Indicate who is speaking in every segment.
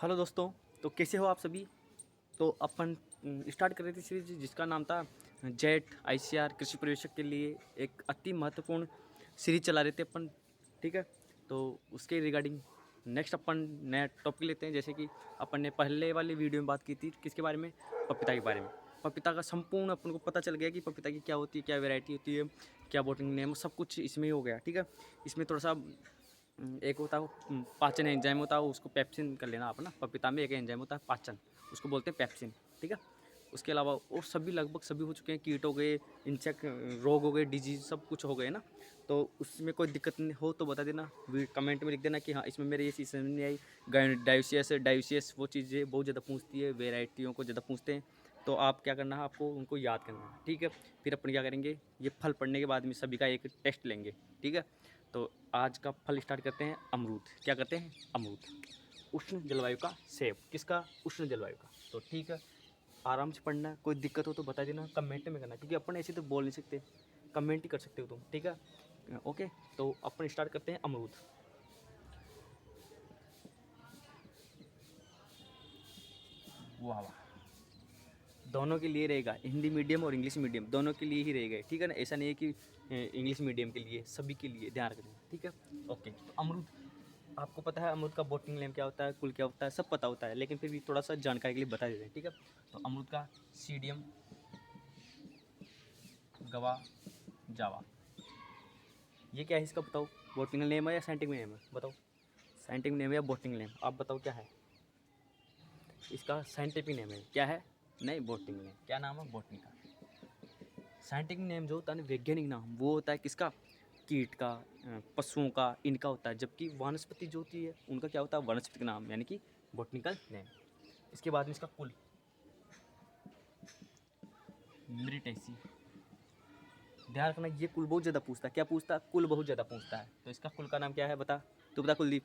Speaker 1: Hello दोस्तों। तो कैसे हो आप सभी। तो अपन स्टार्ट कर रहे थे सीरीज जिसका नाम था जेट आईसीआर कृषि पर्यवेक्षक के लिए एक अति महत्वपूर्ण सीरीज चला रहे थे अपन। ठीक है। तो उसके रिगार्डिंग नेक्स्ट अपन नया टॉपिक लेते हैं। जैसे कि अपन ने पहले वाली वीडियो में बात की थी किसके बारे में, पपीता के बारे में। पपीता का संपूर्ण अपन को पता चल गया कि पपीता की क्या होती है, क्या वैरायटी होती है, क्या बोटिंग नेम, सब कुछ इसमें ही हो गया। ठीक है। इसमें थोड़ा सा एक होता है पाचन एंजाइम होता है, उसको पेप्सिन कर लेना आप ना। पपीता में एक एंजाइम होता है पाचन, उसको बोलते हैं पेप्सिन। ठीक है। उसके अलावा और सभी लगभग सभी हो चुके हैं। कीट हो गए, इंसेक्ट रोग हो गए, डिजीज सब कुछ हो गए ना। तो उसमें कोई दिक्कत नहीं हो तो बता देना, कमेंट में लिख देना कि हाँ इसमें मेरे ये चीज़ समझ नहीं आई। डायोसियस वो चीज़ें बहुत ज़्यादा पूछती है, वेराइटियों को ज़्यादा पूछते हैं। तो आप क्या करना है, आपको उनको याद करना है। ठीक है। फिर अपन क्या करेंगे, ये फल पढ़ने के बाद में सभी का एक टेस्ट लेंगे। ठीक है। तो आज का फल स्टार्ट करते हैं, अमरूद। क्या करते हैं, अमरूद। उष्ण जलवायु का सेब, किसका, उष्ण जलवायु का। तो ठीक है, आराम से पढ़ना। कोई दिक्कत हो तो बता देना, कमेंट में करना, क्योंकि अपन ऐसे तो बोल नहीं सकते, कमेंट ही कर सकते हो तुम। ठीक है। ओके। तो अपन स्टार्ट करते हैं, अमरूद। वाह वाह, दोनों के लिए रहेगा, हिंदी मीडियम और इंग्लिश मीडियम दोनों के लिए ही रहेगा। ठीक है ना। ऐसा नहीं है कि इंग्लिश मीडियम के लिए, सभी के लिए ध्यान रखना। ठीक है। ओके। तो अमरूद, आपको पता है अमरूद का बोटिंग नेम क्या होता है, कुल क्या होता है, सब पता होता है, लेकिन फिर भी थोड़ा सा जानकारी के लिए बता देते हैं। ठीक है। तो अमरूद का सीडियम गवा जावा, ये क्या है इसका बताओ। बोटिंग नेम है या साइंटिफिक नेम है, बताओ। साइंटिफिक नेम है या बोटिंग नेम, आप बताओ क्या है इसका। साइंटिफिक नेम है क्या है, नहीं बोटिंग नेम। क्या नाम है बोटिंग का। साइंटिफिक नेम जो होता है ना, वैज्ञानिक नाम, वो होता है किसका, कीट का, पशुओं का, इनका होता है। जबकि वनस्पति जो होती है उनका क्या होता है, वनस्पति नाम, यानी कि बोटनिकल नेम। इसके बाद में इसका कुल, मिरिटेसी। ध्यान रखना, ये कुल बहुत ज़्यादा पूछता है। क्या पूछता है, कुल बहुत ज़्यादा पूछता है। तो इसका कुल का नाम क्या है, बता। तू बता कुलदीप,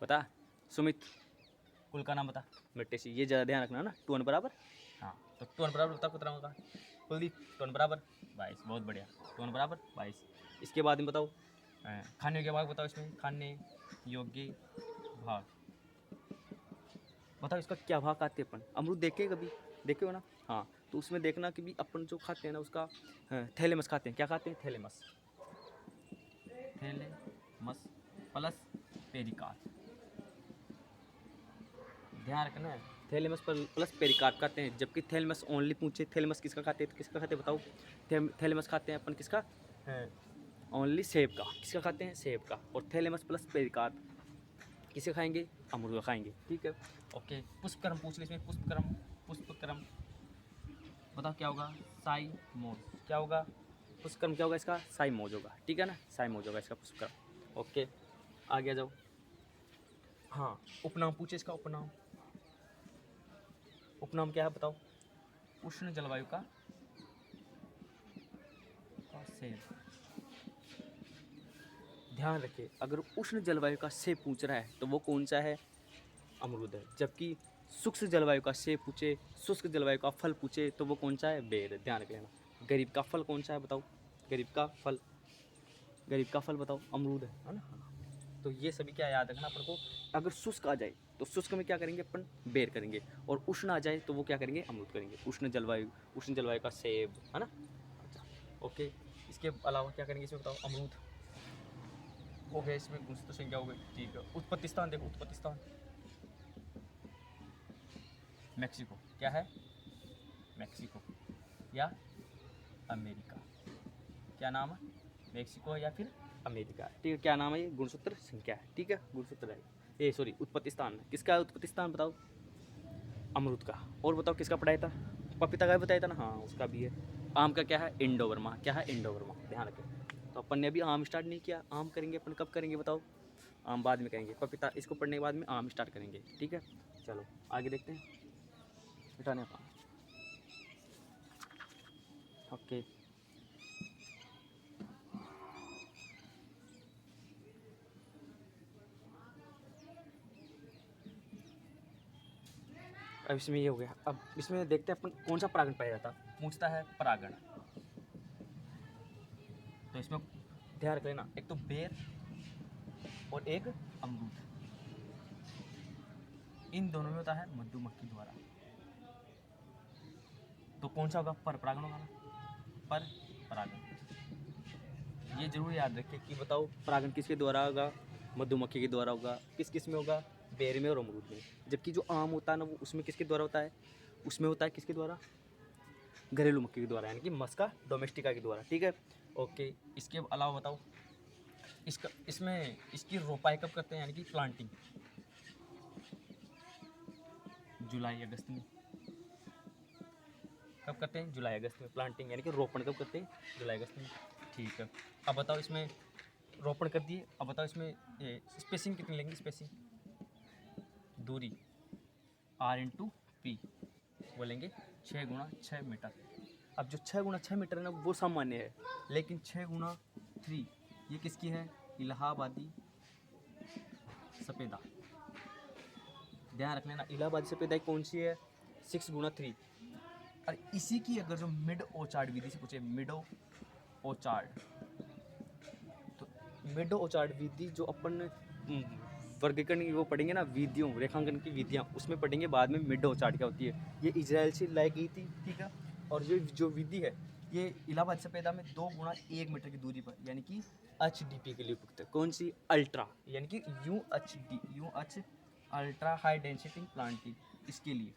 Speaker 1: बता। सुमित, कुल का नाम बता। मिरिटेसी, ये ज़्यादा ध्यान रखना ना। 2 बराबर, हाँ। तो 2 बराबर बता कितना होगा कुलदीप। 2 बराबर 22, बहुत बढ़िया। 2 बराबर 22। इसके बाद में बताओ खाने योग्य भाग बताओ। इसमें खाने योग्य भाग बताओ, इसका क्या भाग खाते हैं अपन। अमरूद देखे कभी, देखे हो ना। हाँ। तो उसमें देखना कि भी अपन जो खाते हैं ना उसका थैलेमस खाते हैं। क्या खाते हैं, थैलेमस। थैलेमस प्लस पेरिकार्प, ध्यान रखना है। थैलेमस प्लस पेरिकार्प खाते हैं। जबकि थैलेमस ओनली पूछे, थैलेमस किसका खाते हैं, तो किसका खाते हैं बताओ। थैलेमस खाते हैं अपन किसका, ओनली सेब का। किसका खाते हैं, सेब का। और थैलेमस प्लस पेरिकार्प किसे खाएंगे, अमरूद का खाएंगे। ठीक है। ओके। पुष्पक्रम पूछ ले इसमें, पुष्पक्रम। पुष्पक्रम बताओ क्या होगा, साई मोज। क्या होगा, पुष्पक्रम क्या होगा इसका, साई मोज होगा। ठीक है ना, साई मोज होगा इसका पुष्पक्रम। ओके, आगे आ जाओ। हाँ, उपनाम पूछे इसका, उपनाम। उपनाम क्या है बताओ। उष्ण जलवायु का सेब। ध्यान रखिए, अगर उष्ण जलवायु का सेब पूछ रहा है तो वो कौन सा है, अमरूद है। जबकि शुष्क जलवायु का सेब पूछे, शुष्क जलवायु का फल पूछे तो वो कौन सा है, बेर। ध्यान रख लेना। गरीब का फल कौन सा है बताओ, गरीब का फल, गरीब का फल बताओ, अमरूद है ना। हाँ। तो ये सभी क्या याद रखना अपन को। अगर शुष्क आ जाए तो शुष्क में क्या करेंगे अपन, बेर करेंगे। और उष्ण आ जाए तो वो क्या करेंगे, अमरूद करेंगे। उष्ण जलवायु का सेब, है ना। अच्छा। ओके। इसके अलावा क्या करेंगे इसमें बताओ, अमरूद हो गया। इसमें गुणसूत्र संख्या हो गई। ठीक है। उत्पत्ति स्थान देखो, उत्पत्ति स्थान मैक्सिको। क्या है, मैक्सिको या अमेरिका। क्या नाम है, मैक्सिको या फिर अमेरिका। ठीक है। क्या नाम है, ये गुणसूत्र संख्या है। ठीक है, गुणसूत्र है ये, सॉरी उत्पत्ति स्थान है। किसका है उत्पत्ति स्थान बताओ, अमरूद का। और बताओ किसका पढ़ाया था, पपीता का भी बताया था ना, हाँ उसका भी है। आम का क्या है, इंडोवर्मा। क्या है, इंडोवर्मा। ध्यान रखें। तो अपन ने अभी आम स्टार्ट नहीं किया। आम करेंगे अपन, कब करेंगे बताओ, आम बाद में करेंगे। पपीता इसको पढ़ने के बाद में आम स्टार्ट करेंगे। ठीक है। चलो आगे देखते हैं, मिटाने का। ओके। अब इसमें ये हो गया। अब इसमें देखते हैं अपन कौन सा परागण पाया जाता, पूछता है परागण। तो इसमें ध्यान रख लेना, एक तो बेर और एक अमरूद। इन दोनों में होता है मधुमक्खी द्वारा। तो कौन सा होगा? पर परागण होगा ना, पर परागण। ये जरूर याद रखिए कि बताओ परागण किसके द्वारा होगा? मधुमक्खी के द्वारा होगा। किस किस में होगा? बेर में और अमरूद में। जबकि जो आम होता है ना वो उसमें किसके द्वारा होता है? उसमें होता है किसके द्वारा? घरेलू मक्खी के द्वारा, यानी कि मस्का डोमेस्टिका के द्वारा। ठीक है, ओके। इसके अलावा बताओ इसमें इसकी रोपाई कब करते हैं, यानी कि प्लांटिंग? जुलाई अगस्त में। कब करते हैं? जुलाई अगस्त में प्लांटिंग, यानी कि रोपण कब करते हैं? जुलाई अगस्त में। ठीक है, अब बताओ इसमें रोपण कर दिए, अब बताओ इसमें स्पेसिंग कितनी लेंगे? स्पेसिंग दूरी R/P वो लेंगे 6 × 6 मीटर। अब जो 6 × 6 मीटर है ना वो सामान्य है, लेकिन 6 × 3 ये किसकी है? इलाहाबादी सफेदा। ध्यान रख लेना, इलाहाबादी सफेदा कौन सी है? 6 × 3। और इसी की अगर जो मिड ओचार्ड विधि से पूछे, मिडो ओचार्ड, तो मिडो ओचार्ड विधि जो अपन वर्गीकरण की वो पढ़ेंगे ना, विधियों रेखांकन की विधियाँ, उसमें पढ़ेंगे बाद में मिड ओचार्ड क्या होती है। ये इजराइल से लाई गई थी, ठीक है। और ये जो विधि है ये इलाहाबाद सफेदा में 2 × 1 मीटर की दूरी पर, यानी कि HDP के लिए उपयुक्त है। कौन सी? अल्ट्रा, यानी कि UH ultra high density planting, इसके लिए।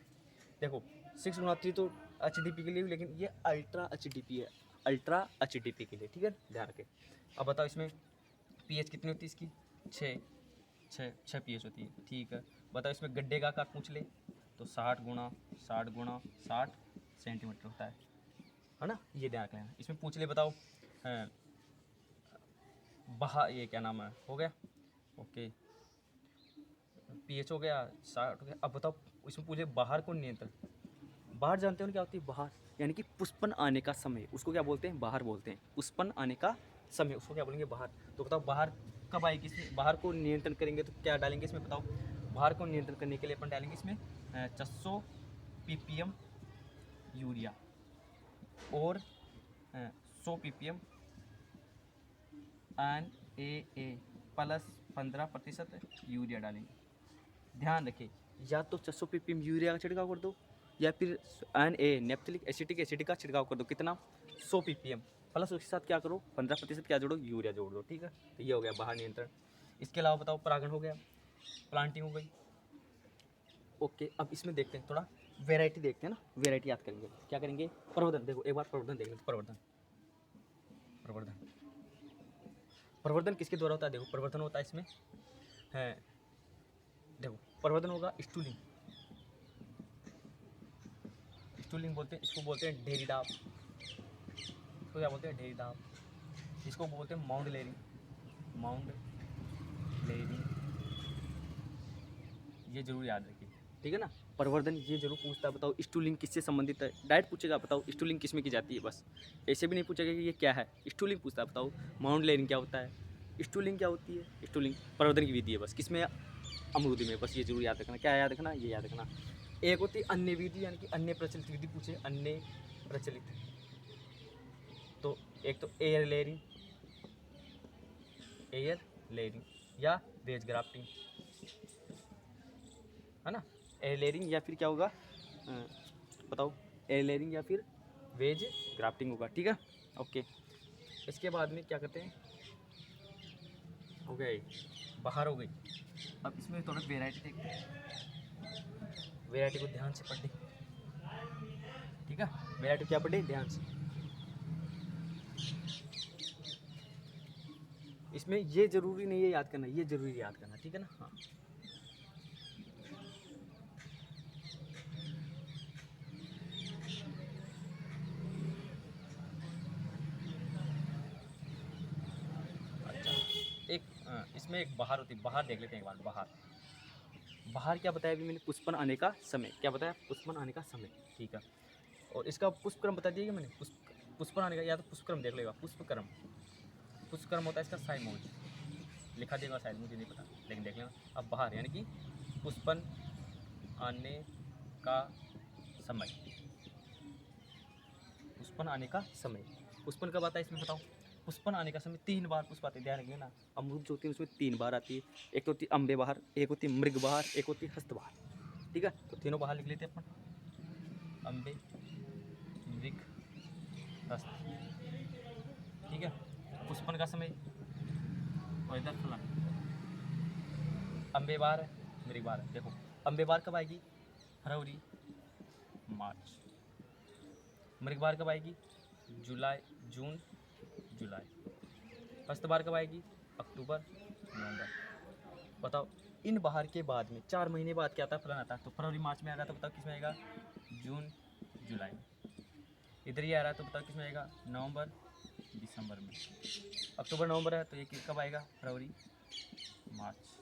Speaker 1: देखो 6 × 3 तो HDP के लिए, लेकिन ये अल्ट्रा HDP है, अल्ट्रा HDP के लिए। ठीक है, ध्यान रखें। अब बताओ इसमें pH कितनी होती है इसकी? 6 pH होती है। ठीक है, बताओ इसमें गड्ढे का आकार पूछ ले तो 60 × 60 सेंटीमीटर होता है ना। ये ध्यान रख लेना। इसमें पूछ ले बताओ ये क्या नाम है, हो गया ओके। pH हो गया, 60 हो गया। अब बताओ इसमें पूछे बाहर को नियंत्रण। बाहर जानते हो ना क्या होती है? बाहर यानी कि पुष्पन आने का समय, उसको क्या बोलते हैं? बाहर बोलते हैं। पुष्पन आने का समय उसको क्या बोलेंगे? बाहर। तो बताओ बाहर कब आएगी इसमें? बाहर को नियंत्रण करेंगे तो क्या डालेंगे इसमें बताओ? बाहर को नियंत्रण करने के लिए अपन डालेंगे इसमें 600 ppm यूरिया और 100 ppm NaA प्लस 15% यूरिया डालेंगे। ध्यान रखें, या तो 600 ppm यूरिया का छिड़काव कर दो, या फिर Na नेप्थलिक एसिटिक का छिड़काव कर दो। कितना? 100 ppm प्लस उसके साथ क्या करो? 15% क्या जोड़ो? यूरिया जोड़ दो। ठीक है, तो ये हो गया बाहर नियंत्रण। इसके अलावा बताओ परागण हो गया, प्लांटिंग हो गई। ओके, अब इसमें देखते हैं थोड़ा वेराइटी देखते हैं ना, वेराइटी याद करेंगे। क्या करेंगे? प्रवर्धन। देखो एक बार प्रवर्धन देख लेते। प्रवर्धन किसके द्वारा होता है? देखो प्रवर्धन होता है इसमें है, देखो प्रवर्धन होगा स्टूलिंग बोलते हैं इसको, बोलते हैं ढेरी दाब। इसको क्या बोलते हैं? ढेरी दाब। इसको बोलते हैं माउंड लेयरिंग। ये जरूर याद रखिए, ठीक है ना। प्रवर्धन ये जरूर पूछता है, बताओ स्टूलिंग किससे संबंधित है? डायरेक्ट पूछेगा, बताओ स्टूलिंग किस में की जाती है, बस ऐसे भी नहीं पूछेगा कि ये क्या है। स्टूलिंग पूछता है, बताओ माउंड लेयरिंग क्या होता है, स्टूलिंग क्या होती है। स्टूलिंग प्रवर्धन की विधि है, बस किसमें? अमरूद में। बस ये जरूर याद रखना। क्या याद रखना? ये याद रखना। एक होती है अन्य विधि, यानी कि अन्य प्रचलित विधि पूछे, अन्य प्रचलित। तो एक तो एयर लेयरिंग या वेज ग्राफ्टिंग, है ना। एयर लेयरिंग या फिर क्या होगा बताओ? एयर लेयरिंग या फिर वेज ग्राफ्टिंग होगा। ठीक है, ओके। इसके बाद में क्या करते हैं? हो गई बाहर हो गई। अब इसमें थोड़ा वेराइटी देखते हैं, वेराइटी को ध्यान से पढ़े। ठीक है, वेराइटी क्या पढ़े? ध्यान से। इसमें ये जरूरी नहीं है याद करना, ये जरूरी याद करना, ठीक है ना। हाँ, एक इसमें एक बाहर होती है, बाहर देख लेते हैं एक बार। बाहर क्या बताया अभी मैंने? पुष्पन आने का समय। क्या बताया? पुष्पन आने का समय। ठीक है, और इसका पुष्पक्रम बता दिया मैंने। पुष्पन आने का, या तो पुष्पक्रम देख लेगा। पुष्पक्रम होता है इसका साइमोज, लिखा देगा शायद, मुझे नहीं पता, लेकिन देख लेना। अब बाहर यानी कि पुष्पन आने का समय, पुष्पन आने का समय। पुष्पन कब आता है इसमें बताओ? पुष्पन आने का समय 3 बार पुष्प आते हैं, ध्यान रखिए ना। अमरूद जो होती है उसमें 3 बार आती है। एक तो होती है अम्बे बहार, एक होती है मृग बहार, एक होती है हस्त बहार। ठीक है। तो तीनों बाहर लिख लेते हैं अपन, अम्बे, मृग, हस्त, ठीक है। पुष्पन का समय और इधर फलन। अम्बे बार है, मृग बार है। देखो अम्बे बार कब आएगी? फरवरी मार्च। मृग बार कब आएगी? जुलाई, जून जुलाई। हस्त बार कब आएगी? अक्टूबर नवंबर। बताओ इन बाहर के बाद में 4 महीने बाद क्या आता है? फलन आता है। तो फरवरी मार्च में आ रहा है तो बताओ किस में आएगा? जून जुलाई। इधर ये आ रहा है तो बताओ किस में आएगा? नवंबर दिसंबर में। अक्टूबर नवंबर है तो ये कब आएगा? फरवरी मार्च।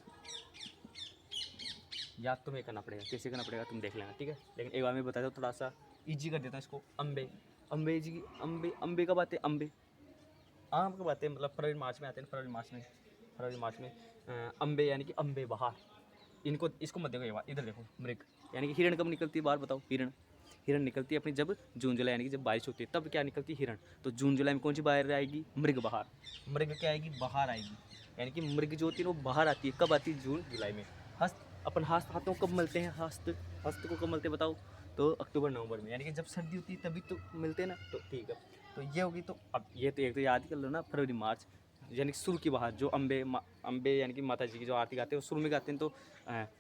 Speaker 1: याद तुम्हें करना पड़ेगा, कैसे करना पड़ेगा तुम देख लेना, ठीक है। लेकिन एक बार मैं बताता हूँ, थोड़ा सा ईजी कर देता हूँ इसको। अम्बे, अम्बे जी, अम्बे, अम्बे कब आते हैं? अम्बे आम कब आते हैं? मतलब फरवरी मार्च में आते हैं। फरवरी मार्च में अम्बे यानी कि अम्बे बहार। इनको इसको मत देखो, ये बात इधर देखो। मृग यानी कि हिरण कब निकलती है बाहर? बताओ। हिरण निकलती है अपनी जब जून जुलाई यानी कि जब बारिश होती है तब क्या निकलती है? हिरण। तो जून जुलाई में कौन सी बाहर आएगी? मृग बहार। मृग क्या आएगी? बाहर आएगी। यानी कि मृग जो होती है वो बाहर आती है। कब आती है? जून जुलाई में। हस्त, अपन हाथों कब मिलते हैं? हस्त को कब मिलते हैं बताओ? तो अक्टूबर नवंबर में, यानी कि जब सर्दी होती है तभी तो मिलते हैं ना। तो ठीक है, तो ये होगी। तो अब ये तो एक तो याद कर लो ना, फरवरी मार्च यानी कि शुरू की बाहर जो अम्बे यानी कि माता जी की जो आरती गाते हैं वो शुरू में गाते हैं, तो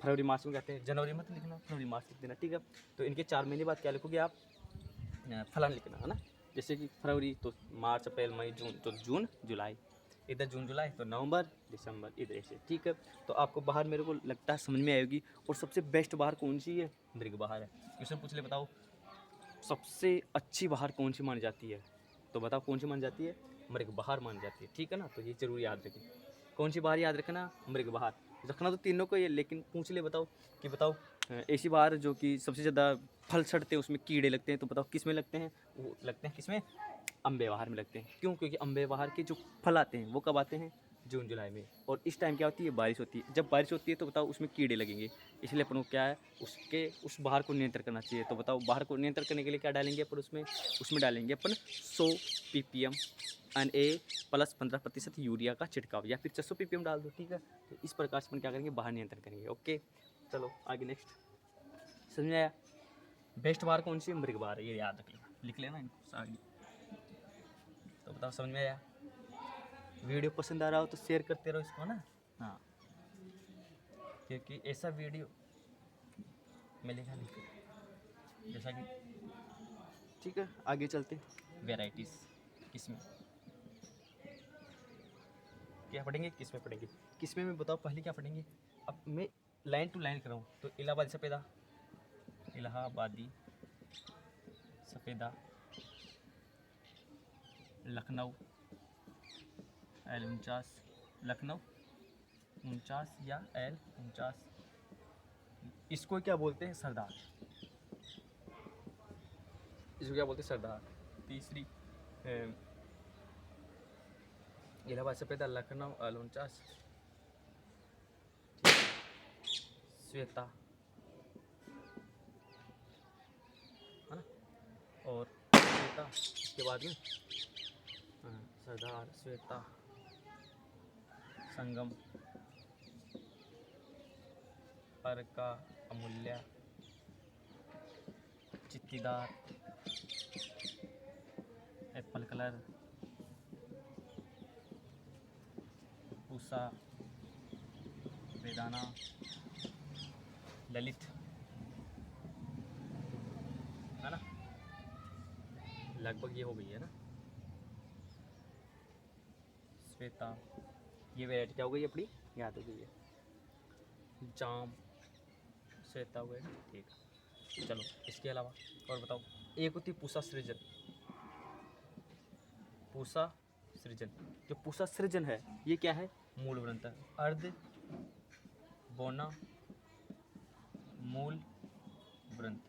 Speaker 1: फरवरी मार्च में गाते हैं। जनवरी मत लिखना, फरवरी मार्च लिख देना, ठीक है। तो इनके 4 महीने बाद क्या लिखोगे आप? फलन लिखना है ना। जैसे कि फरवरी तो मार्च अप्रैल मई जून, तो जून जुलाई। इधर जून जुलाई तो नवंबर दिसंबर, इधर ऐसे, ठीक है। तो आपको बाहर मेरे को लगता है समझ में आएगी। और सबसे बेस्ट बाहर कौन सी है? मृग बाहर है। क्वेश्चन पूछ ले, बताओ सबसे अच्छी बाहर कौन सी मानी जाती है? तो बताओ कौन सी मानी जाती है? मृग बहार मानी जाती है, ठीक है ना। तो ये जरूर याद रखें। कौन सी बाहर याद रखना? मृग बहार। रखना तो तीनों को ही है, लेकिन पूछ ले बताओ कि बताओ ऐसी बाहर जो कि सबसे ज़्यादा फल सड़ते हैं, उसमें कीड़े लगते हैं, तो बताओ किस में लगते हैं? वो लगते हैं किस में? अम्बे बहार में लगते हैं। क्यों? क्योंकि अम्बे बहार के जो फल आते हैं वो कब आते हैं? जून जुलाई में। और इस टाइम क्या होती है? बारिश होती है। जब बारिश होती है तो बताओ उसमें कीड़े लगेंगे, इसलिए अपन को क्या है उस बाहर को नियंत्रण करना चाहिए। तो बताओ बाहर को नियंत्रण करने के लिए क्या डालेंगे अपन उसमें डालेंगे अपन 100 ppm NA प्लस 15% यूरिया का छिड़काव, या फिर 600 ppm डाल दो, ठीक है। तो इस प्रकार से अपन क्या करेंगे? बाहर नियंत्रण करेंगे। ओके, चलो आगे नेक्स्ट। समझ में आया? बेस्ट बार कौन सी? मृग बार है, ये याद रख लेना, लिख लेना इनको आगे। तो बताओ समझ में आया? वीडियो पसंद आ रहा हो तो शेयर करते रहो इसको ना। हाँ, क्योंकि ऐसा वीडियो मिलेगा नहीं, जैसा कि, ठीक है। आगे चलते। वेराइटीज़ किसमें क्या पढ़ेंगे? किसमें पढ़ेंगे? किसमें में बताओ पहले क्या पढ़ेंगे? अब मैं लाइन टू लाइन कराऊँ तो इलाहाबादी सफ़ेदा, इलाहाबादी सफ़ेदा, लखनऊ L49, लखनऊ 49 या L49, इसको क्या बोलते हैं? सरदार। इसको क्या बोलते हैं? सरदार। तीसरी इलाहाबाद सफ़ेदा, लखनऊ L49, श्वेता, है ना। और श्वेता इसके बाद में सरदार, श्वेता, संगम, अर्का, अमूल्य, चित्तीदार, एप्पल कलर, पूसा, वेदाना, ललित, है ना। लगभग ये हो गई है ना। श्वेता, ये वैरायटी क्या हो गई अपनी? याद हो गई है। जाम, श्वेता हो गए, ठीक है। चलो इसके अलावा और बताओ। एक होती पूसा सृजन। पूसा सृजन, जो पूसा सृजन है ये क्या है? मूल वृंत है। अर्ध बोना मूल वृंत।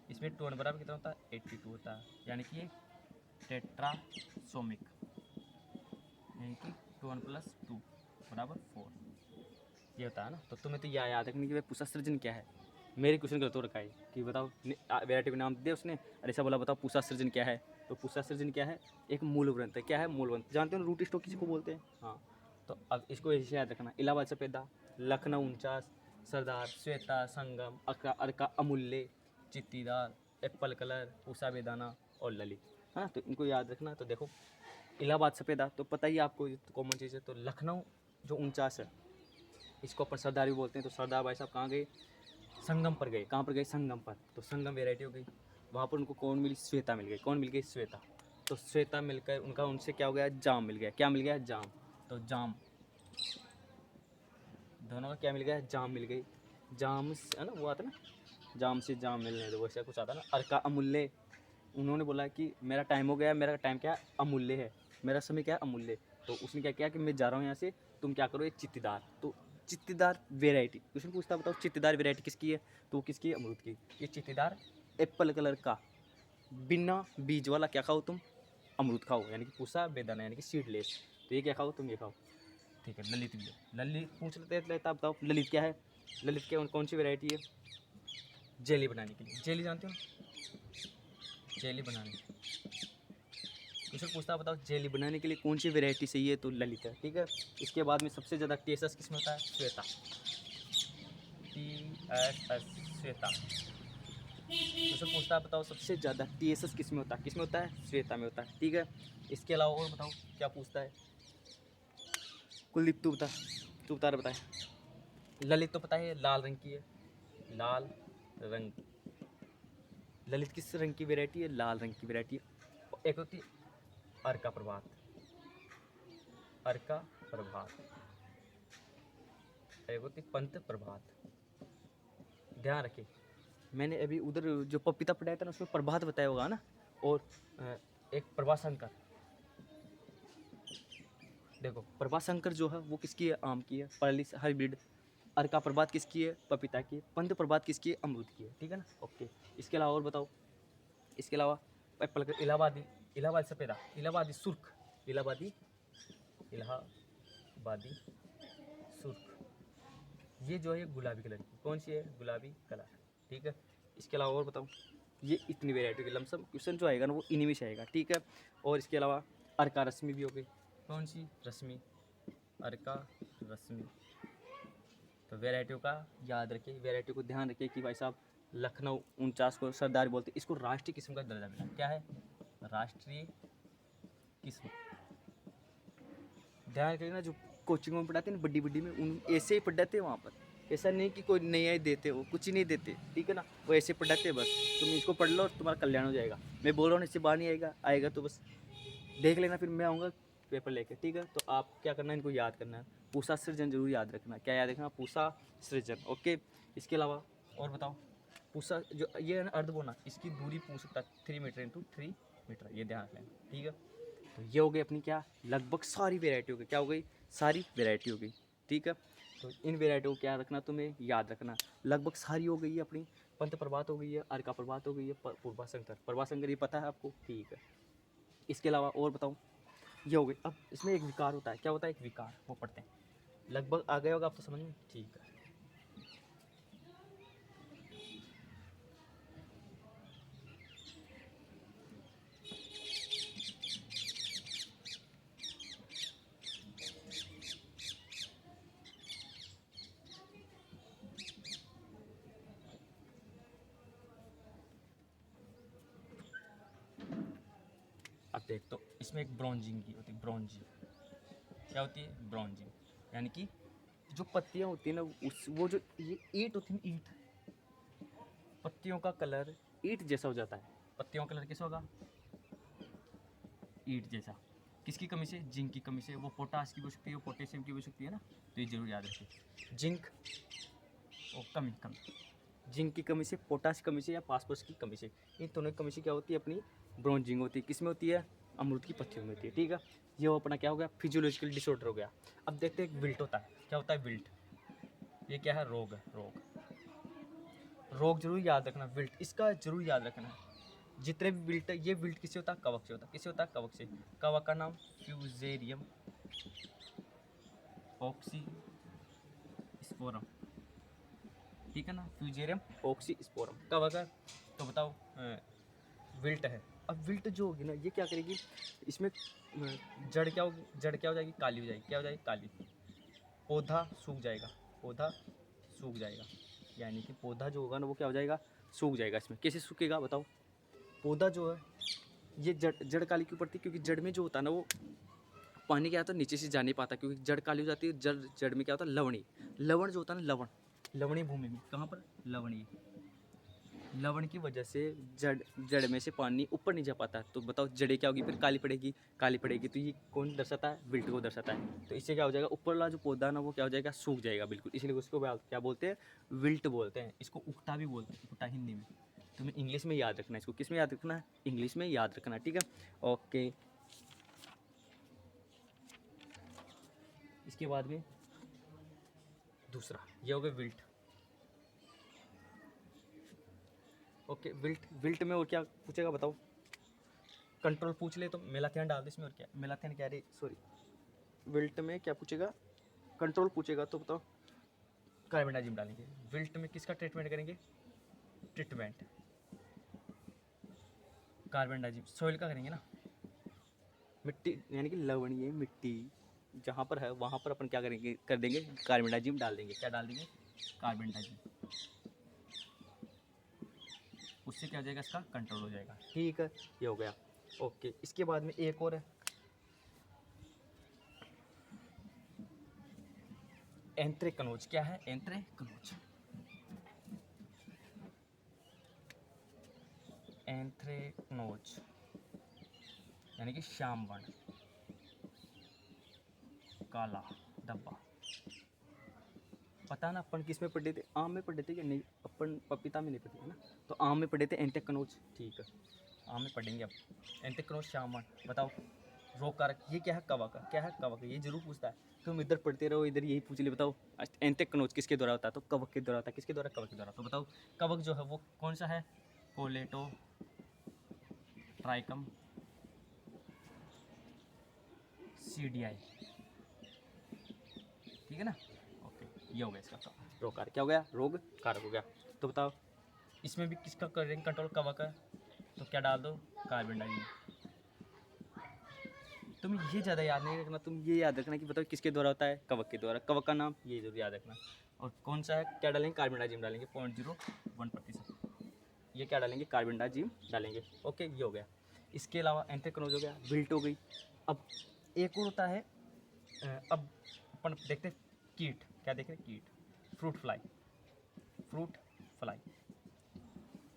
Speaker 1: इसमें टोन बराबर कितना होता है? 82 होता है, यानी कि ये टेट्रासोमिक, यानी कि 2 + 2 बराबर 4 ये होता है ना। तो तुम्हें तो याद रखने की भाई पूसा सृजन क्या है। मेरे क्वेश्चन गलत हो रखा है कि बताओ वैरायटी का नाम दे उसने और ऐसा बोला बताओ पूसा सृजन क्या है। तो पूसा सृजन क्या है? एक मूल वृंत है। क्या है? मूल वृंत। जानते हो रूट स्टॉक किसी को बोलते हैं? हाँ, तो अब इसको ऐसे याद रखना। इलाहाबाद सफ़ेदा, लखनऊ 49, सरदार, श्वेता, संगम, अर्का, अर्का अमूल्य, चित्तीदार, एप्पल कलर, पूसा बेदाना और ललित, है ना। तो इनको याद रखना। तो देखो इलाहाबाद सफ़ेदा तो पता ही आपको कॉमन चीज़ है। तो लखनऊ जो 49 है, इसको अपन सरदार भी बोलते हैं। तो सरदार भाई साहब कहाँ गए? संगम पर गए। कहाँ पर गए? संगम पर। तो संगम वेराइटी हो गई। वहाँ पर उनको कौन मिली? श्वेता मिल गई। कौन मिल गई? श्वेता। तो श्वेता मिलकर उनका उनसे क्या हो गया? जाम मिल गया। क्या मिल गया? जाम। तो जाम, दोनों का क्या मिल गया? जाम मिल गई। जाम है ना, वो आता है ना, जाम से जाम मिलने दो, वैसे कुछ आता है ना। अर्का अमूल्य, उन्होंने बोला कि मेरा टाइम हो गया, मेरा टाइम क्या अमूल्य है, मेरा समय क्या अमूल्य। तो उसने क्या किया कि मैं जा रहा हूँ यहाँ से, तुम क्या करो, एक चित्तीदार। तो चित्तीदार वेराइटी क्वेश्चन पूछता, बताओ चित्तीदार वेराइटी किसकी है? तो किसकी? अमरूद की। ये चित्तीदार एप्पल कलर का बिना बीज वाला क्या खाओ तुम? अमरूद खाओ, यानी कि पूसा बेदाना, यानी कि सीडलेस। तो ये क्या खाओ तुम? ये खाओ। ठीक है। ललित भी है। ललित पूछ लेता, बताओ ललित क्या है? ललित क्या कौन सी वेराइटी है? जेली बनाने के लिए। जेली जानते हो? जेली बनाने, क्वेश्चन पूछता है बताओ जेली बनाने के लिए कौन सी वेराइटी चाहिए? तो ललित है। ठीक है। इसके बाद में सबसे ज़्यादा टीएसएस किस में होता है? श्वेता। टीएसएस श्वेता। क्वेश्चन पूछता है बताओ सबसे ज़्यादा टीएसएस किस में होता है? किस में होता है? श्वेता में होता है। ठीक है। इसके अलावा और बताओ क्या पूछता है? कुलदीप तू बता, तू बता रहा, बताए। ललित तो पता है लाल रंग की है, लाल रंग। ललित किस रंग की वैरायटी है? लाल रंग की वैरायटी है। एक होती है अर्का प्रभात, अर्का प्रभात। एक होती पंत प्रभात। ध्यान रखिए, मैंने अभी उधर जो पपीता पढ़ाया था ना, उसमें प्रभात बताया होगा ना। और एक प्रभाशंकर, देखो प्रभाशंकर जो है वो किसकी है? आम की है, परलिस हाइब्रिड। अर्का प्रभात किसकी है? पपीता की। पंत प्रभात किसकी है? अमरूद की है। ठीक है ना। ओके। इसके अलावा और बताओ। इसके अलावा एप्पल का इलाहाबादी, इलाहाबादी सपेरा, इलाहाबादी सुर्ख, इलाहाबादी, इलाहाबादी सुर्ख, ये जो है गुलाबी कलर की। कौन सी है? गुलाबी कलर। ठीक है। इसके अलावा और बताओ। ये इतनी वेराइटी के लमसम क्वेश्चन जो आएगा ना वो इन्हीं में से आएगा। ठीक है। और इसके अलावा अर्का रश्मि भी हो गई। कौन सी? रश्मि, अर्का रश्मि। तो वेराइटियों का याद रखिए, वेराइटी को ध्यान रखिए कि भाई साहब लखनऊ 49 को सरदार बोलते हैं। इसको राष्ट्रीय किस्म का दर्जा मिला। क्या है? राष्ट्रीय किस्म। ध्यान रखिए ना, जो कोचिंगों में पढ़ाते हैं ना बड्डी बड्डी में, उन ऐसे ही पढ़ाते हैं वहाँ पर। ऐसा नहीं कि कोई नया देते हो, कुछ ही नहीं देते। ठीक है ना। वो ऐसे पढ़ाते हैं बस, तुम इसको पढ़ लो और तुम्हारा कल्याण हो जाएगा। मैं बोल रहा हूँ इससे बाहर नहीं आएगा, आएगा तो बस देख लेना, फिर मैं आऊँगा पेपर लेके। ठीक है। तो आप क्या करना है, इनको याद करना है। पूसा सृजन जरूर याद रखना। क्या याद रखना? पूसा सृजन। ओके। इसके अलावा और बताओ। पूसा जो ये है ना अर्धबोना, इसकी दूरी पूछ सकता है 3 मीटर इंटू 3 मीटर, ये ध्यान रखना। ठीक है। तो ये हो गई अपनी क्या, लगभग सारी वेराइटी हो गई। क्या हो गई? सारी वेराइटी हो गई। ठीक है। तो इन वेराइटी को क्या रखना, तुम्हें याद रखना। लगभग सारी हो गई है अपनी। पंत प्रभात हो गई है, अर्का प्रभात हो गई है, पूर्वाशंकर, प्रभाशंकर ये पता है आपको? ठीक है। इसके अलावा और बताओ। ये हो गई। अब इसमें एक विकार होता है। क्या होता है? एक विकार, वो पढ़ते हैं। लगभग आ गया होगा आप तो समझ में। ठीक है। अब देख, तो इसमें एक ब्रॉन्जिंग की होती है। ब्रॉन्जिंग क्या होती है? ब्रॉन्जिंग यानी कि जो पत्तियां होती है ना, उस वो जो ये ईंट होती है ना, ईंट, पत्तियों का कलर ईंट जैसा हो जाता है। पत्तियों का कलर कैसा होगा? ईंट जैसा। किसकी कमी से? जिंक की कमी से। वो पोटास की हो सकती है, वो पोटेशियम की हो सकती है ना। तो ये जरूर याद रखिए। जिंक और कमी, जिंक की कमी से, पोटास की कमी से, या फास्फोरस की कमी से, इन दोनों की कमी से क्या होती है? अपनी ब्रॉन्जिंग होती है। किस में होती है? अमरूद की पत्तियों में होती है। ठीक है। ये वो अपना क्या हो गया? फिजियोलॉजिकल डिसऑर्डर हो गया। अब देखते हैं एक विल्ट होता है। क्या होता है? विल्ट। ये क्या है? रोग है। रोग, रोग जरूर याद रखना। विल्ट इसका जरूर याद रखना। जितने भी विल्ट है, ये विल्ट किससे होता है? कवक से होता है। किससे होता है? कवक से। कवक का नाम फ्यूजेरियम ऑक्सी स्पोरम। ठीक है ना। फ्यूजेरियम ऑक्सी स्पोरम कवक है। तो बताओ विल्ट है। अब विल्ट जो होगी ना, ये क्या करेगी? इसमें जड़ क्या होगी? जड़ क्या हो जाएगी? काली हो जाएगी। क्या हो जाएगी? काली। पौधा सूख जाएगा। पौधा सूख जाएगा। यानी कि पौधा जो होगा ना वो क्या हो जाएगा, सूख जाएगा। इसमें कैसे सूखेगा बताओ। पौधा जो है ये जड़ काली क्यों पड़ती है, क्योंकि जड़ में जो होता है ना वो पानी क्या होता है नीचे से जा नहीं पाता, क्योंकि जड़ काली हो जाती है। जड़ में क्या होता है, लवणी, लवण जो होता है ना, लवणी भूमि में, कहाँ पर, लवणी, लवण की वजह से जड़ में से पानी ऊपर नहीं जा पाता। तो बताओ जड़ें क्या होगी फिर, काली पड़ेगी। काली पड़ेगी तो ये कौन दर्शाता है, विल्ट को दर्शाता है। तो इससे क्या हो जाएगा, ऊपर वाला जो पौधा ना वो क्या हो जाएगा, सूख जाएगा बिल्कुल। इसलिए उसको क्या बोलते हैं, विल्ट बोलते हैं। इसको उकटा भी बोलते हैं, उकटा हिंदी में। तुम्हें इंग्लिश में याद रखना है इसको। किस में याद रखना है, इंग्लिश में याद रखना है, ठीक है। ओके, इसके बाद में दूसरा ये हो गया विल्ट। ओके, विल्ट में और क्या पूछेगा बताओ। कंट्रोल पूछ ले तो मेलाथियन डाल दे इसमें, और क्या, मेलाथियन क्या रे, सॉरी, विल्ट में क्या पूछेगा, कंट्रोल पूछेगा तो बताओ कार्बेंडाजिम डालेंगे। विल्ट में किसका ट्रीटमेंट करेंगे, ट्रीटमेंट कार्बेंडाजिम, सॉइल का करेंगे ना, मिट्टी यानी कि लवणीय मिट्टी जहाँ पर है वहाँ पर अपन क्या करेंगे, कर देंगे कार्बेंडाजिम डाल देंगे। क्या डाल देंगे, कार्बेंडाजिम। उससे क्या हो जाएगा, इसका कंट्रोल हो जाएगा, ठीक है। ये हो गया। ओके, इसके बाद में एक और है, एंथ्रेक्नोज। क्या है, एंथ्रेक्नोज, एंथ्रेक्नोज यानी कि श्याम वर्ण, काला धब्बा। पता ना अपन किस में पढ़े थे, आम में पढ़े थे कि नहीं, अपन पपीता में नहीं पढ़े थे ना, तो आम में पढ़े थे एंथ्रेक्नोज, ठीक है। आम में पढ़ेंगे अब, एंथ्रेक्नोज श्याम वर्ण। बताओ रोग कारक, ये क्या है, कवक। क्या है, कवक, ये जरूर पूछता है। तुम इधर पढ़ते रहो, इधर यही पूछ ले। बताओ एंथ्रेक्नोज किसके द्वारा होता है, तो कवक के द्वारा होता है। किसके द्वारा, कवक के द्वारा। तो बताओ कवक जो है वो कौन सा है, कोलेटो ट्राइकम सीडीआई, ठीक है ना। ओके, ये हो गया इसका रोग कारक। क्या हो गया, रोग कारक हो गया। तो बताओ इसमें भी किसका करेंगे कंट्रोल, कवक है, तो क्या डाल दो, कार्बेंडाजिम। तुम ये ज़्यादा याद नहीं रखना, तुम ये याद रखना कि बताओ किसके द्वारा होता है, कवक के द्वारा। कवक का नाम ये जरूर याद रखना। और कौन सा है, क्या डालेंगे, कार्बेंडाजिम डालेंगे 0.01%। ये क्या डालेंगे, कार्बेंडाजिम डालेंगे। ओके, ये हो गया। इसके अलावा एंथ्रेक्नोज हो गया, विल्ट हो गई। अब एक और होता है, अब अपन देखते हैं कीट। क्या देख रहे हैं, कीट, fruit fly. Fruit fly,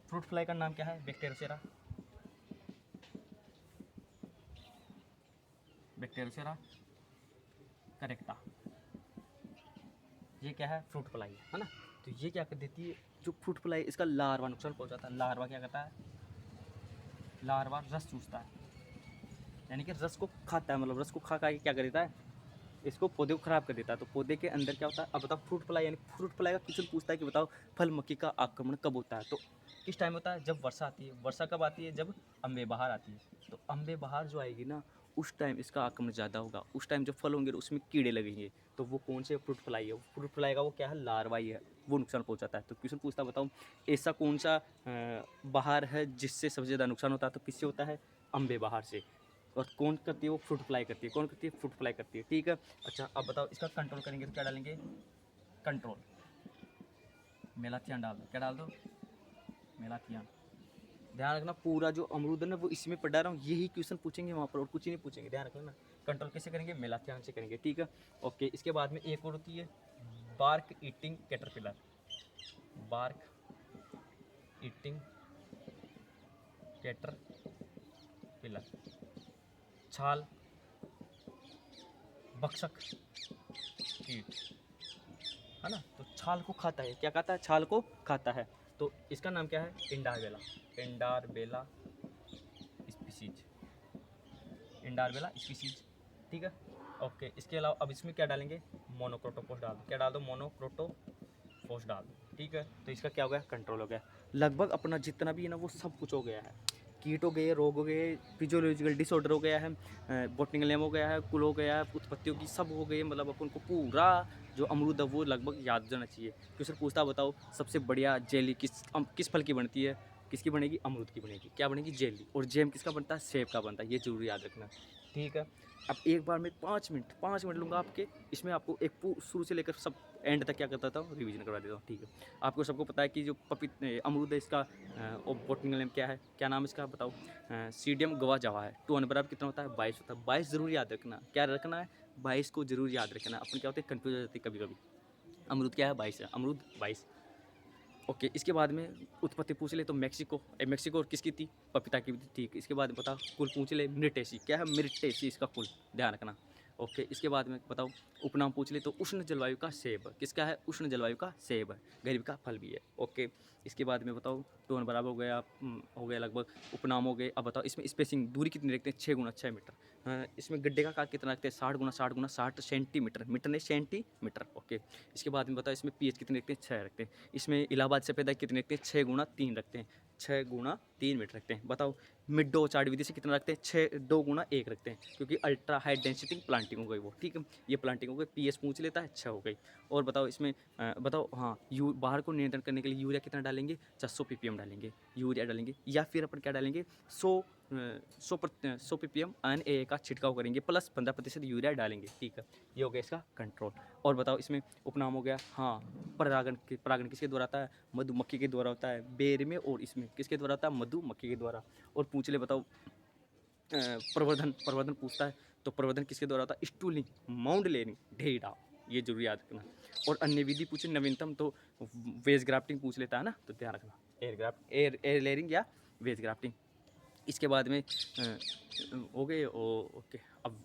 Speaker 1: fruit fly का नाम क्या है, बैक्टीरियोसेरा, बैक्टीरियोसेरा करेक्टा। ये क्या है, फ्रूट फ्लाई है ना। तो ये क्या कर देती है, जो फ्रूट फ्लाई इसका लार्वा नुकसान पहुंचाता है। लार्वा क्या करता है, लार्वा रस चूसता है, यानी कि रस को खाता है, मतलब रस को खा खा के क्या कर देता है, इसको पौधे को खराब कर देता है। तो पौधे के अंदर क्या होता है, अब बताओ फ्रूट फ्लाई, यानी फ्रूट फ्लाई का क्वेश्चन पूछता है कि बताओ फल मक्खी का आक्रमण कब होता है। तो किस टाइम होता है, जब वर्षा आती है। वर्षा कब आती है, जब अम्बे बहार आती है। तो अम्बे बहार जो आएगी ना, उस टाइम इसका आक्रमण ज़्यादा होगा। उस टाइम जब फल होंगे उसमें कीड़े लगेंगे। तो वो कौन से, फ्रूट फ्लाई है। फ्रूट फ्लाई का वो क्या है, लार्वा ही है, वो नुकसान पहुंचाता है। तो क्वेश्चन पूछता है बताओ ऐसा कौन सा बहार है जिससे सबसे ज़्यादा नुकसान होता है। तो किससे होता है, अम्बे बहार से। और कौन करती है, वो फ्रूट फ्लाई करती है। कौन करती है, फ्रूट फ्लाई करती है, ठीक है। अच्छा, अब बताओ इसका कंट्रोल करेंगे तो क्या डालेंगे, कंट्रोल मेलाथियन डाल दो। क्या डाल दो, मेलाथियन। ध्यान रखना पूरा जो अमरूद है ना वो इसमें पढ़ा रहा हूँ, यही क्वेश्चन पूछेंगे वहाँ पर, और कुछ ही नहीं पूछेंगे। ध्यान रखना ना, कंट्रोल कैसे करेंगे, मेलाथियन से करेंगे, ठीक है। ओके, इसके बाद में एक और होती है bark eating caterpillar. Bark eating caterpillar, छाल भक्षक कीट, है ना। तो छाल को खाता है, क्या खाता है, छाल को खाता है। तो इसका नाम क्या है, इंडारबेला, इंडारबेला स्पीसीज, इंडारबेला स्पीसीज, ठीक है। ओके, इसके अलावा अब इसमें क्या डालेंगे, मोनोक्रोटोफॉस डाल दो। क्या डाल दो, मोनोक्रोटोफॉस डाल दो, ठीक है। तो इसका क्या हो गया, कंट्रोल हो गया। लगभग अपना जितना भी है ना वो सब कुछ हो गया है। कीट हो गए, रोग हो गए, फिजियोलॉजिकल डिसऑर्डर हो गया है, बॉटनिकल नेम हो गया है, कुल हो गया है, उत्पत्तियों की सब हो गई। मतलब अपन को पूरा जो अमरूद है वो लगभग याद जाना चाहिए। क्वेश्चन पूछता बताओ सबसे बढ़िया जेली किस फल की बनती है। किसकी बनेगी, अमरूद की बनेगी। क्या बनेगी, जेली। और जैम किसका बनता है, सेब का बनता है। ये जरूर याद रखना। ठीक है। अब एक बार मैं 5 मिनट लूँगा आपके, इसमें आपको एक शुरू से लेकर सब एंड तक क्या करता था रिवीजन करवा देता हूँ, ठीक है। आपको सबको पता है कि जो अमरूद है इसका बोटनिकल नेम क्या है, क्या नाम है इसका बताओ? सीडियम गवा जावा है। 2 बराबर कितना होता है? 22 होता है। 22 ज़रूर याद रखना, क्या रखना है? 22 को ज़रूर याद रखना। अपन क्या होते हैं, कन्फ्यूज हो जाते हैं कभी कभी। अमरूद क्या है? 22 है, अमरूद 22। ओके, इसके बाद में उत्पत्ति पूछ ले तो मेक्सिको और किसकी थी? पपीता की भी थी, ठीक। इसके बाद बता कुल पूछ ले, मिर्टेसी क्या है? मिर्टेसी इसका कुल, ध्यान रखना। ओके, इसके बाद में बताओ उपनाम पूछ ले तो उष्ण जलवायु का सेब, किसका है? उष्ण जलवायु का सेब है, गरीब का फल भी है। ओके, इसके बाद में बताओ टोन बराबर हो गया लगभग, उपनाम हो गए। अब बताओ इसमें स्पेसिंग दूरी कितनी रखते हैं? 6 × 6 मीटर। इसमें गड्ढे का कितना रखते हैं? 60 × 60 × 60 सेंटीमीटर, मीटर नहीं सेंटीमीटर। ओके, इसके बाद में बताओ इसमें पीएच कितने रखते हैं? 6 रखते हैं। इसमें इलाहाबाद से पैदा कितने रखते हैं? 6 × 3 रखते हैं, 6 × 3 मीटर रखते हैं। बताओ मिड चार्ट विधि से कितना रखते हैं? 2 × 1 रखते हैं, क्योंकि अल्ट्रा हाई डेंसिटी प्लांटिंग हो गई वो, ठीक है। ये प्लांटिंग हो गई, पीएच पूछ लेता है, 6 हो गई। और बताओ इसमें बताओ हाँ, बाहर को नियंत्रण करने के लिए यूरिया कितना डालेंगे? 400 ppm डालेंगे, यूरिया डालेंगे, या फिर अपन क्या डालेंगे? 100 ppm NA का छिड़काव करेंगे, प्लस 15% यूरिया डालेंगे, ठीक है। ये हो गया इसका कंट्रोल। और बताओ इसमें उपनाम हो गया, हाँ, परागण किसके द्वारा आता है? मधुमक्खी के द्वारा होता है, बेर में। और इसमें किसके द्वारा होता है? मधुमक्खी के द्वारा। और पूछ ले बताओ प्रवर्धन पूछता है तो प्रवर्धन किसके द्वारा होता है? स्टूलिंग, माउंड लेयरिंग, ढेड़ा, ये जरूर याद रखना। और अन्य विधि पूछे नवीनतम तो वेज ग्राफ्टिंग पूछ लेता है ना, तो ध्यान रखना, एयर लेयरिंग या वेज ग्राफ्टिंग। इसके बाद में हो गए ओके। अब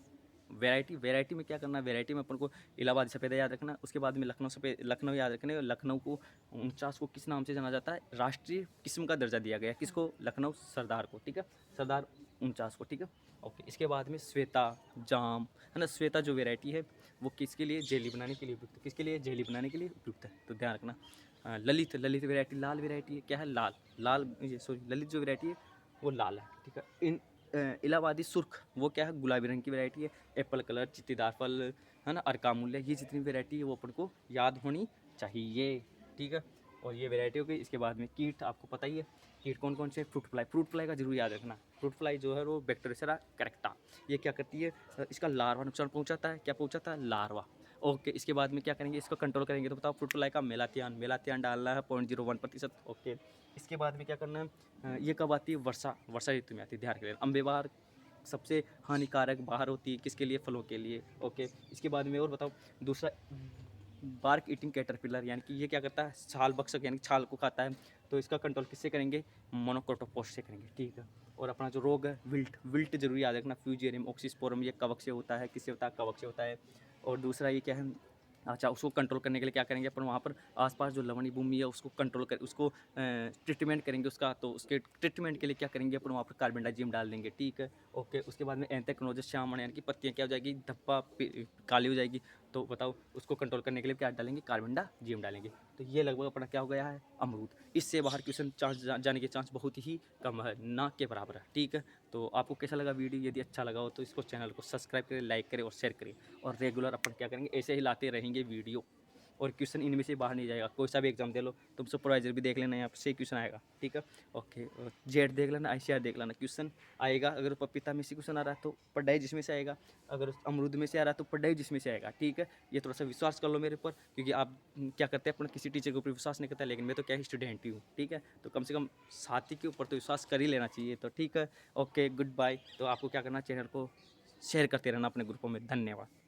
Speaker 1: वैरायटी में क्या करना है? वैरायटी में अपन को इलाहाबादी सफ़ेदा याद रखना। उसके बाद में लखनऊ याद रखने। लखनऊ को 49 को किस नाम से जाना जाता है? राष्ट्रीय किस्म का दर्जा दिया गया है, किसको? लखनऊ सरदार को, ठीक है, सरदार 49 को, ठीक है। ओके, इसके बाद में श्वेता जाम है ना, श्वेता जो वैरायटी है वो किसके लिए? जेली बनाने के लिए उपयुक्त है, किसके लिए? जेली बनाने के लिए उपयुक्त है, तो ध्यान रखना। ललित वैरायटी लाल वैरायटी है, क्या है? लाल ये सॉरी, ललित जो वैरायटी है वो लाल है, ठीक है। इन इलाहाबादी सुर्ख वो क्या है? गुलाबी रंग की वैरायटी है। एप्पल कलर, चित्तीदार फल है ना, अरकामूल्य, ये जितनी वैरायटी है वो अपन को याद होनी चाहिए, ठीक है। और ये वैरायटी हो गई। इसके बाद में कीट आपको पता ही है, कीट कौन कौन से? फ्रूट फ्लाई का जरूर याद रखना। फ्रूट फ्लाई जो है वो बैक्टीरिया करेक्टा, ये क्या करती है? इसका लार्वा नुकसान पहुंचाता है, क्या पहुंचाता है? लार्वा। ओके, इसके बाद में क्या करेंगे? इसको कंट्रोल करेंगे, तो बताओ फ्रूट फ्लाई का मेलाथियान डालना है 0.01%। ओके, इसके बाद में क्या करना है? ये कब आती है? वर्षा ऋतु में आती है, ध्यान रखिए। अम्बेबार सबसे हानिकारक बाहर होती है, किसके लिए? फलों के लिए। ओके, इसके बाद में और बताओ दूसरा, बार्क ईटिंग कैटरपिलर, यानी कि ये क्या करता है? छाल भक्षक, यानी छाल को खाता है। तो इसका कंट्रोल किससे करेंगे? मोनोक्रोटोफॉस से करेंगे, ठीक है। और अपना जो रोग है विल्ट जरूर याद रखना। फ्यूजेरियम ऑक्सीस्पोरम, ये कवक से होता है, किससे होता है? कवक से होता है। और दूसरा ये क्या है? अच्छा, उसको कंट्रोल करने के लिए क्या करेंगे अपन? वहाँ पर आसपास जो लवणीय भूमि है उसको कंट्रोल कर, उसको ट्रीटमेंट करेंगे उसका। तो उसके ट्रीटमेंट के लिए क्या करेंगे अपन? वहाँ पर कार्बन डाइजियम डाल देंगे, ठीक है। ओके, उसके बाद में एंथ्रेक्नोजस श्यामण, यानी कि पत्तियाँ क्या हो जाएगी? धब्बा काली हो जाएगी। तो बताओ उसको कंट्रोल करने के लिए क्या डालेंगे? कार्बन डाइजियम डालेंगे। तो ये लगभग अपना क्या हो गया है? अमरूद। इससे बाहर क्वेश्चन जाने के चांस बहुत ही कम है, ना के बराबर है, ठीक है। तो आपको कैसा लगा वीडियो? यदि अच्छा लगा हो तो इसको चैनल को सब्सक्राइब करें, लाइक करें और शेयर करें। और रेगुलर अपन क्या करेंगे? ऐसे ही लाते रहेंगे वीडियो। और क्वेश्चन इनमें से बाहर नहीं जाएगा। कोई सा भी एग्जाम दे लो, तुम सुपरवाइजर भी देख लेना, यहाँ से क्वेश्चन आएगा, ठीक है। ओके, जेड देख लेना, ICR देख लेना, क्वेश्चन आएगा। अगर पपीता में से क्वेश्चन आ रहा है तो पढ़ाई जिसमें से आएगा, अगर अमरूद में से आ रहा है तो पढ़ाई जिसमें से आएगा, ठीक है। ये थोड़ा सा विश्वास कर लो मेरे ऊपर, क्योंकि आप क्या करते हैं अपना किसी टीचर के ऊपर विश्वास नहीं करता, लेकिन मैं तो क्या स्टूडेंट ही हूँ, ठीक है। तो कम से कम साथी के ऊपर तो विश्वास कर ही लेना चाहिए, तो ठीक है। Okay, goodbye. तो आपको क्या करना? चैनल को शेयर करते रहना अपने ग्रुपों में। धन्यवाद।